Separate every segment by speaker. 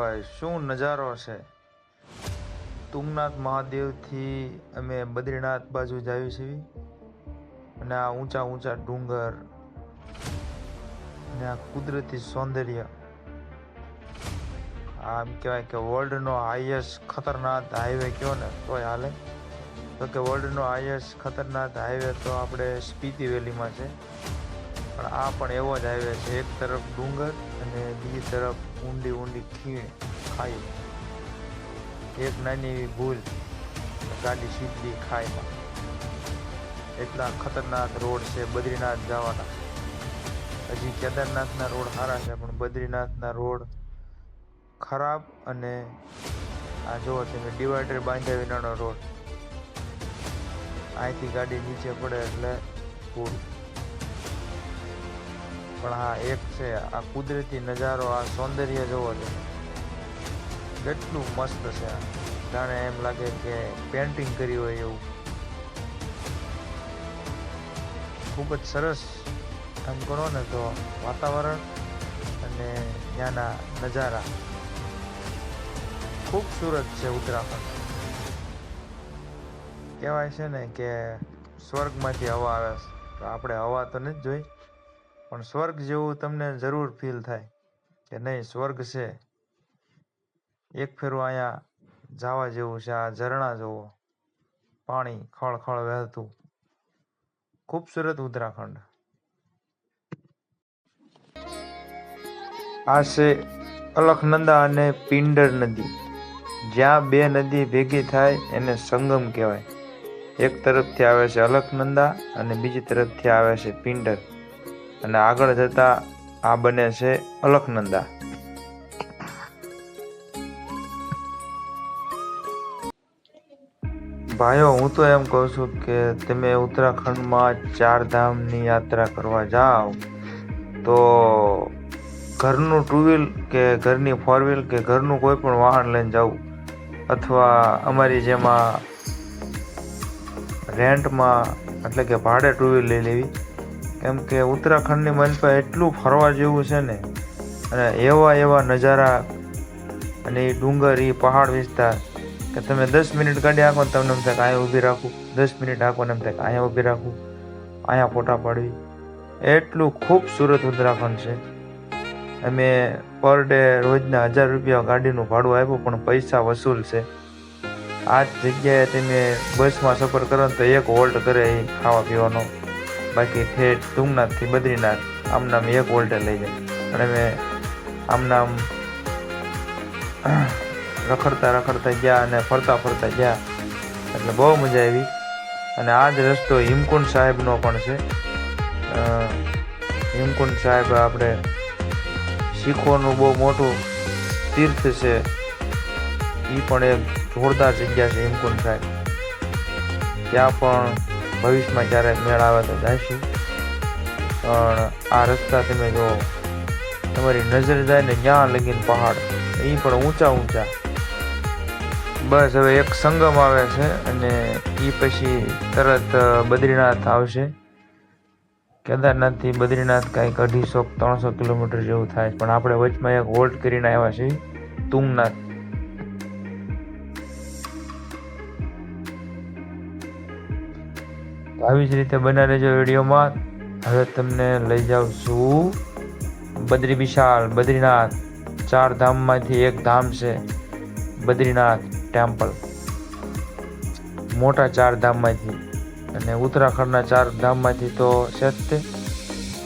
Speaker 1: ભાઈ શું નજારો છે। તુંગનાથ મહાદેવથી અમે બદ્રીનાથ બાજુ જઈએ છીએ અને આ ઊંચા ઊંચા ડુંગર અને આ કુદરતી સૌંદર્ય, આમ કહેવાય કે વર્લ્ડનો હાઈએસ્ટ ખતરનાક હાઈવે કયો ને તોય હાલે। તો કે વર્લ્ડનો હાઈએસ્ટ ખતરનાક હાઈવે તો આપણે સ્પીતિ વેલીમાં છે, પણ આ પણ એવો જ હાઈવે છે। એક તરફ ડુંગર અને બીજી તરફ ઊંડી ઊંડી ખીણ ખાઈ, એક નાની એવી ભૂલ ગાડી સીધી ખાઈમાં। એટલા ખતરનાક રોડ છે બદ્રીનાથ જવાના। હજી કેદારનાથના રોડ સારા છે, પણ બદ્રીનાથના રોડ ખરાબ। અને આ જુઓ તમે ડિવાઈડર બાંધ્યા વિનાનો રોડ, અહીંથી ગાડી નીચે પડે એટલે પૂરું। પણ હા એક છે, આ કુદરતી નજારો, આ સૌંદર્ય જોવો છે કેટલું મસ્ત છે। આ જાણે એમ લાગે કે પેન્ટિંગ કરી હોય એવું, ખૂબ જ સરસ એમ કરો ને તો વાતાવરણ અને ત્યાંના નજારા ખૂબસૂરત છે। ઉત્તરાખંડ કહેવાય છે ને કે સ્વર્ગમાંથી હવા આવે છે, તો આપણે હવા તો નથી જોઈ, પણ સ્વર્ગ જેવું તમને જરૂર ફીલ થાય કે નહીં સ્વર્ગ છે। એક ફેરું અહીંયા જવા જેવું છે। આ ઝરણા જુઓ, પાણી ખળખળ વહેતું, ખૂબસૂરત ઉત્તરાખંડ। આ છે અલખનંદા અને પિંડર નદી, જ્યાં બે નદી ભેગી થાય એને સંગમ કહેવાય। એક તરફથી આવે છે અલખનંદા અને બીજી તરફથી આવે છે પિંડર, અને આગળ જતા આ બને છે અલખનંદા। ભાઈઓ, હું તો એમ કહું છું કે તમે ઉત્તરાખંડમાં 4 ધામની યાત્રા કરવા જાઓ તો ઘરનું 2 વ્હીલ કે ઘરની 4 વ્હીલ કે ઘરનું કોઈ પણ વાહન લઈને જવું, અથવા અમારી જેમાં રેન્ટમાં એટલે કે ભાડે 2 વ્હીલ લઈ લેવી। કેમ કે ઉત્તરાખંડની મનપા એટલું ફરવા જેવું છે ને, અને એવા નજારા અને એ ડુંગર, એ પહાડ વિસ્તાર કે તમે 10 મિનિટ ગાડી હાંકો ને તમને એમ થાય કે અહીંયા ઊભી રાખું, 10 મિનિટ હાંકો ને એમ થાય કે અહીંયા ઊભી રાખું, અહીંયા ફોટા પાડવી। એટલું ખૂબસૂરત ઉત્તરાખંડ છે। અમે પર ડે રોજના 1000 રૂપિયા ગાડીનું ભાડું આપ્યું, પણ પૈસા વસૂલ છે। આ જ જગ્યાએ તમે બસમાં સફર કરો ને તો 1 હોલ્ટ કરે એ ખાવા પીવાનો, બાકી ઠેઠ તુંગનાથથી બદ્રીનાથ આમનામ 1 હોલ્ટે લઈ જાય। અને અમે આમનામ રખડતા ગયા અને ફરતા ગયા, એટલે બહુ મજા આવી। અને આ જ રસ્તો હિમકુંડ સાહેબનો પણ છે। હિમકુંડ સાહેબ આપણે શીખોનું બહુ મોટું તીર્થ છે, એ પણ એક જોરદાર જગ્યા છે હિમકુંડ સાહેબ। ત્યાં પણ ભવિષ્યમાં ક્યારેક મેળ આવે તો જઈશું। પણ આ રસ્તા તમે જો, તમારી નજર જાય ને ત્યાં લગીને પહાડ, એ પણ ઊંચા। બસ હવે એક સંગમ આવે છે અને એ પછી તરત બદ્રીનાથ આવશે। કેદારનાથથી બદ્રીનાથ કાંઈક 250-300 કિલોમીટર જેવું થાય, પણ આપણે વચમાં એક હોલ્ટ કરીને આવ્યા છીએ તુંગનાથ। આવી જ રીતે બના રહેજો વિડીયોમાં। હવે તમને લઈ જાઉં છું બદ્રીનાથ। 4 ધામમાંથી એક ધામ છે બદ્રીનાથ ટેમ્પલ, મોટા 4 ધામમાંથી। અને ઉત્તરાખંડના 4 ધામમાંથી તો છે જ તે,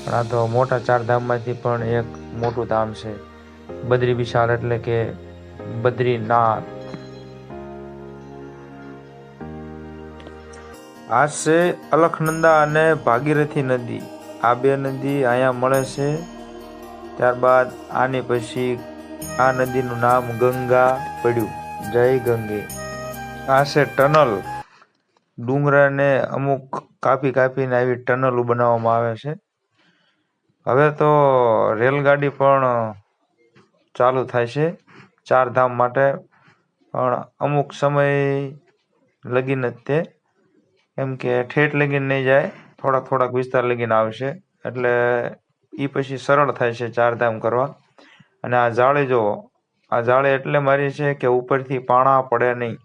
Speaker 1: પણ આ તો મોટા 4 ધામમાંથી પણ એક મોટું ધામ છે બદ્રી વિશાળ, એટલે કે બદ્રીનાથ। આ છે અલખનંદા અને ભાગીરથી નદી, આ 2 નદી અહીંયા મળે છે। ત્યારબાદ આની પછી આ નદીનું નામ ગંગા પડ્યું, જય ગંગે। આ છે ટનલ, ડુંગરાને અમુક કાપીને આવી ટનલો બનાવવામાં આવે છે। હવે તો રેલગાડી પણ ચાલુ થાય છે 4 ધામ માટે, પણ અમુક સમય લગીને જ તે, કેમ કે ઠેઠ લગીને નહીં જાય, થોડાક વિસ્તાર લગીને આવશે, એટલે એ પછી સરળ થાય છે 4 ધામ કરવા। અને આ જાળી જુઓ, આ જાળી એટલે મારી છે કે ઉપરથી પાણા પડે નહીં.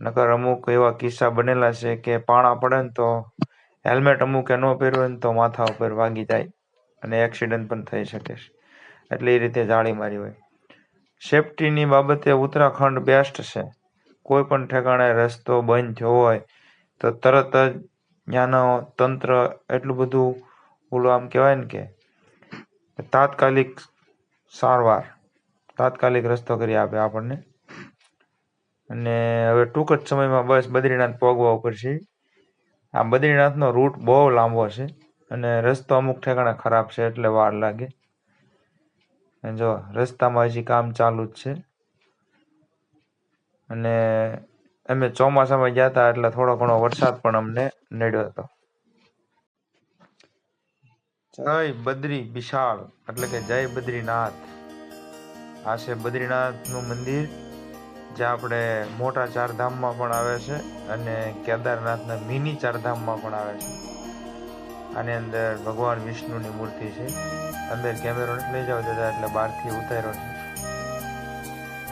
Speaker 1: નકર અમુક એવા કિસ્સા બનેલા છે કે પાણા પડે ને તો હેલ્મેટ અમુકે ન પહેર્યું હોય ને તો માથા ઉપર વાગી જાય અને એક્સિડન્ટ પણ થઈ શકે છે. એટલે એ રીતે જાળી મારી હોય. સેફટીની બાબતે ઉત્તરાખંડ બેસ્ટ છે. કોઈ પણ ઠેકાણે રસ્તો બંધ થયો હોય તો તરત જ ત્યાંનો તંત્ર એટલું બધું ઓલું આમ કહેવાય ને કે તાત્કાલિક સારવાર, તાત્કાલિક રસ્તો કરી આપે આપણને. અને હવે ટૂંક જ સમયમાં બસ બદ્રીનાથ પહોંચવા ઉપર છે. આ બદ્રીનાથનો રૂટ બહુ લાંબો છે અને રસ્તો અમુક ઠેકાણે ખરાબ છે એટલે વાર લાગે. અને જો રસ્તામાં હજી કામ ચાલુ જ છે. અને અમે ચોમાસામાં ગયા હતા એટલે થોડો ઘણો વરસાદ પણ અમને નડ્યો હતો. જય બદ્રી વિશાળ એટલે કે જય બદ્રીનાથ. આ છે બદ્રીનાથનું મંદિર જે આપણે મોટા ચારધામમાં પણ આવે છે અને કેદારનાથના મિની ચારધામમાં પણ આવે છે. આની અંદર ભગવાન વિષ્ણુની મૂર્તિ છે. અંદર કેમેરો નથી લઈ જાવ દાદા એટલે બહારથી ઉતાર્યો છે.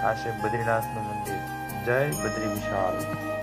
Speaker 1: આ છે બદ્રીનાથનું મંદિર. જય બદ્રી વિશાળ.